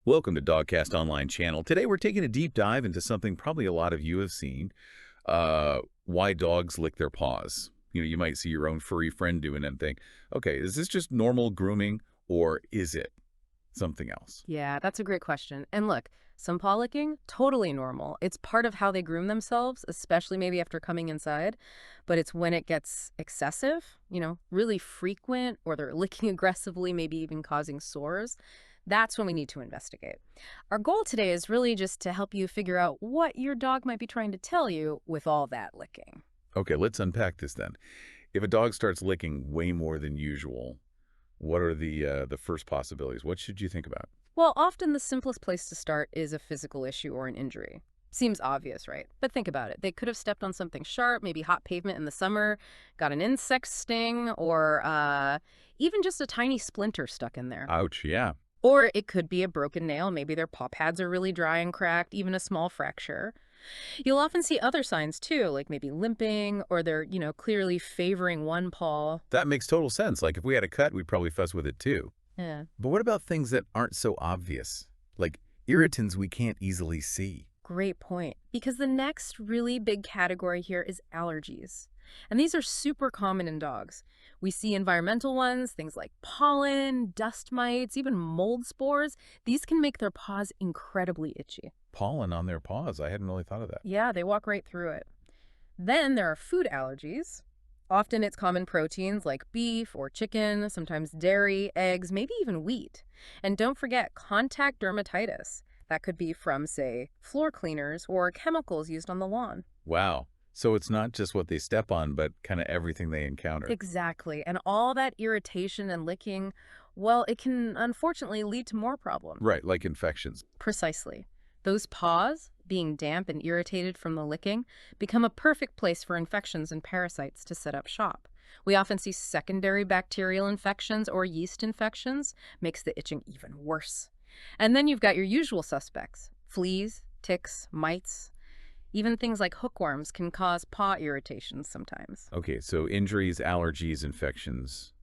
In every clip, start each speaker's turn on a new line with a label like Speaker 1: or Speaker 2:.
Speaker 1: Welcome to Dogcast Online channel. Today we're taking a deep dive into something probably a lot of you have seen, why dogs lick their paws. You might see your own furry friend doing it and think, okay, is this just normal grooming or is it something else?
Speaker 2: Yeah, that's a great question. And look, some paw licking, totally normal. It's part of how they groom themselves, especially maybe after coming inside. But it's when it gets excessive, really frequent, or they're licking aggressively, maybe even causing sores. That's when we need to investigate. Our goal today is really just to help you figure out what your dog might be trying to tell you with all that licking.
Speaker 1: Okay, let's unpack this then. If a dog starts licking way more than usual, what are the first possibilities? What should you think about?
Speaker 2: Well, often the simplest place to start is a physical issue or an injury. Seems obvious, right? But think about it. They could have stepped on something sharp, maybe hot pavement in the summer, got an insect sting, or even just a tiny splinter stuck in there.
Speaker 1: Ouch, yeah.
Speaker 2: Or it could be a broken nail. Maybe their paw pads are really dry and cracked, even a small fracture. You'll often see other signs too, like maybe limping, or they're, clearly favoring one paw.
Speaker 1: That makes total sense. Like if we had a cut, we'd probably fuss with it too.
Speaker 2: Yeah.
Speaker 1: But what about things that aren't so obvious? Like irritants we can't easily see.
Speaker 2: Great point. Because the next really big category here is allergies. And these are super common in dogs. We see environmental ones, things like pollen, dust mites, even mold spores. These can make their paws incredibly itchy.
Speaker 1: Pollen on their paws. I hadn't really thought of that.
Speaker 2: Yeah, they walk right through it. Then there are food allergies. Often it's common proteins like beef or chicken, sometimes dairy, eggs, maybe even wheat. And don't forget contact dermatitis. That could be from, say, floor cleaners or chemicals used on the lawn.
Speaker 1: Wow. So it's not just what they step on, but kind of everything they encounter.
Speaker 2: Exactly. And all that irritation and licking, well, it can unfortunately lead to more problems.
Speaker 1: Right, like infections.
Speaker 2: Precisely. Those paws, being damp and irritated from the licking, become a perfect place for infections and parasites to set up shop. We often see secondary bacterial infections or yeast infections, makes the itching even worse. And then you've got your usual suspects: fleas, ticks, mites. Even things like hookworms can cause paw irritations sometimes.
Speaker 1: Okay, so injuries, allergies, infections.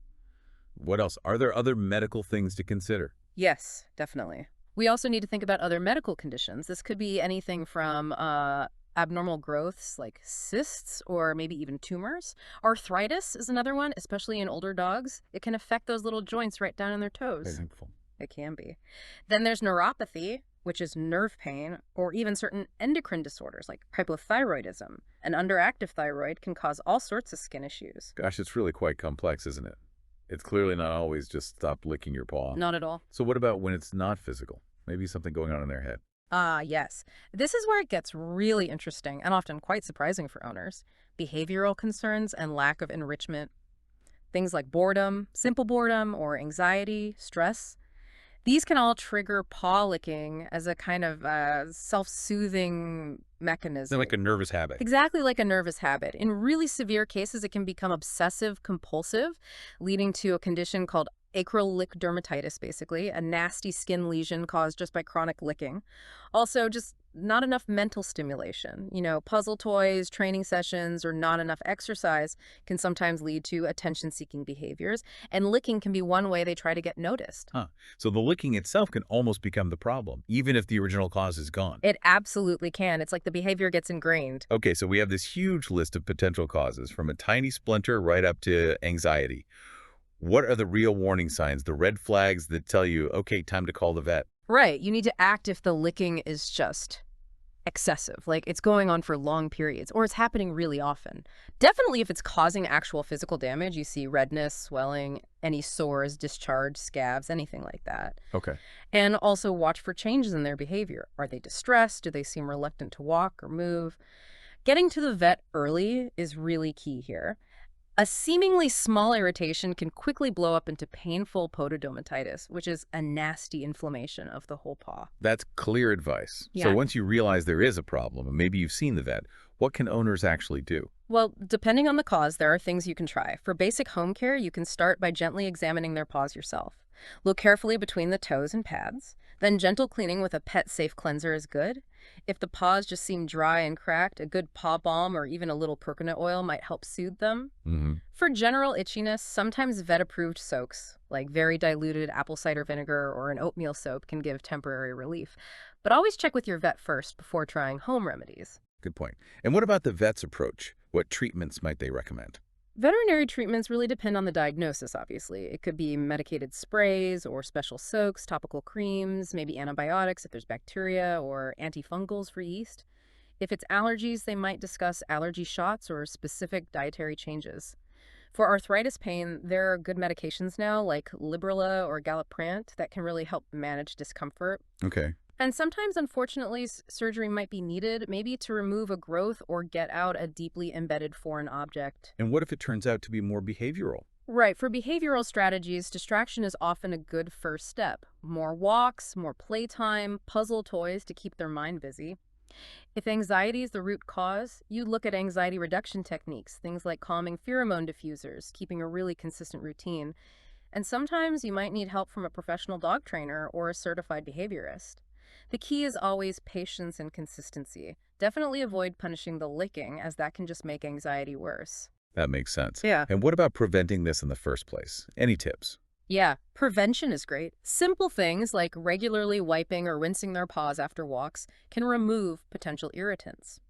Speaker 1: What else? Are there other medical things to consider?
Speaker 2: Yes, definitely. We also need to think about other medical conditions. This could be anything from abnormal growths like cysts or maybe even tumors. Arthritis is another one, especially in older dogs. It can affect those little joints right down in their toes.
Speaker 1: Painful.
Speaker 2: It can be. Then there's neuropathy, which is nerve pain, or even certain endocrine disorders like hypothyroidism. An underactive thyroid can cause all sorts of skin issues.
Speaker 1: Gosh, it's really quite complex, isn't it? It's clearly not always just stop licking your paw.
Speaker 2: Not at all.
Speaker 1: So what about when it's not physical? Maybe something going on in their head.
Speaker 2: Yes. This is where it gets really interesting and often quite surprising for owners. Behavioral concerns and lack of enrichment. Things like boredom, simple boredom, or anxiety, stress. These can all trigger paw licking as a kind of self-soothing mechanism.
Speaker 1: They're like a nervous habit.
Speaker 2: Exactly like a nervous habit. In really severe cases, it can become obsessive-compulsive, leading to a condition called acrylic dermatitis, basically, a nasty skin lesion caused just by chronic licking. Also, just not enough mental stimulation. Puzzle toys, training sessions, or not enough exercise can sometimes lead to attention-seeking behaviors, and licking can be one way they try to get noticed.
Speaker 1: Huh. So the licking itself can almost become the problem, even if the original cause is gone.
Speaker 2: It absolutely can. It's like the behavior gets ingrained.
Speaker 1: Okay, so we have this huge list of potential causes, from a tiny splinter right up to anxiety. What are the real warning signs, the red flags that tell you, okay, time to call the vet?
Speaker 2: Right. You need to act if the licking is just excessive, like it's going on for long periods, or it's happening really often. Definitely if it's causing actual physical damage, you see redness, swelling, any sores, discharge, scabs, anything like that.
Speaker 1: Okay.
Speaker 2: And also watch for changes in their behavior. Are they distressed? Do they seem reluctant to walk or move? Getting to the vet early is really key here. A seemingly small irritation can quickly blow up into painful pododermatitis, which is a nasty inflammation of the whole paw.
Speaker 1: That's clear advice.
Speaker 2: Yeah.
Speaker 1: So once you realize there is a problem, and maybe you've seen the vet, what can owners actually do?
Speaker 2: Well, depending on the cause, there are things you can try. For basic home care, you can start by gently examining their paws yourself. Look carefully between the toes and pads. Then gentle cleaning with a pet-safe cleanser is good. If the paws just seem dry and cracked, a good paw balm or even a little coconut oil might help soothe them.
Speaker 1: Hmm.
Speaker 2: For general itchiness, sometimes vet-approved soaks, like very diluted apple cider vinegar or an oatmeal soap, can give temporary relief. But always check with your vet first before trying home remedies.
Speaker 1: Good point. And what about the vet's approach? What treatments might they recommend?
Speaker 2: Veterinary treatments really depend on the diagnosis, obviously. It could be medicated sprays or special soaks, topical creams, maybe antibiotics if there's bacteria, or antifungals for yeast. If it's allergies, they might discuss allergy shots or specific dietary changes. For arthritis pain, there are good medications now like Librela or Galliprant that can really help manage discomfort.
Speaker 1: Okay.
Speaker 2: And sometimes, unfortunately, surgery might be needed, maybe to remove a growth or get out a deeply embedded foreign object.
Speaker 1: And what if it turns out to be more behavioral?
Speaker 2: Right, for behavioral strategies, distraction is often a good first step. More walks, more playtime, puzzle toys to keep their mind busy. If anxiety is the root cause, you look at anxiety reduction techniques, things like calming pheromone diffusers, keeping a really consistent routine. And sometimes you might need help from a professional dog trainer or a certified behaviorist. The key is always patience and consistency. Definitely avoid punishing the licking, as that can just make anxiety worse.
Speaker 1: That makes sense.
Speaker 2: Yeah.
Speaker 1: And what about preventing this in the first place? Any tips?
Speaker 2: Yeah, prevention is great. Simple things like regularly wiping or rinsing their paws after walks can remove potential irritants.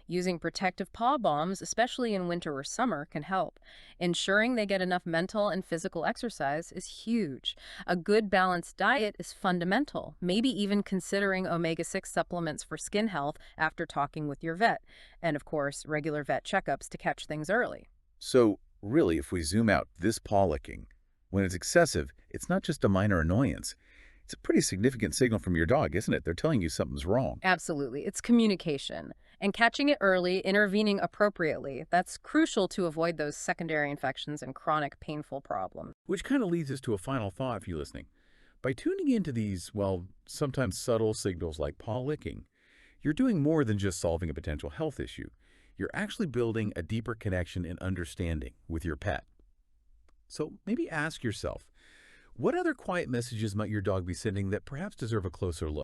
Speaker 2: Using protective paw balms, especially in winter or summer, can help. Ensuring they get enough mental and physical exercise is huge. A good balanced diet is fundamental, maybe even considering omega-6 supplements for skin health after talking with your vet. And of course, regular vet checkups to catch things early.
Speaker 1: So, really, if we zoom out, this paw licking, when it's excessive, it's not just a minor annoyance. It's a pretty significant signal from your dog, isn't it? They're telling you something's wrong.
Speaker 2: Absolutely. It's communication. And catching it early, intervening appropriately, that's crucial to avoid those secondary infections and chronic painful problems.
Speaker 1: Which kind of leads us to a final thought for you listening. By tuning into these, well, sometimes subtle signals like paw licking, you're doing more than just solving a potential health issue. You're actually building a deeper connection and understanding with your pet. So maybe ask yourself, what other quiet messages might your dog be sending that perhaps deserve a closer look?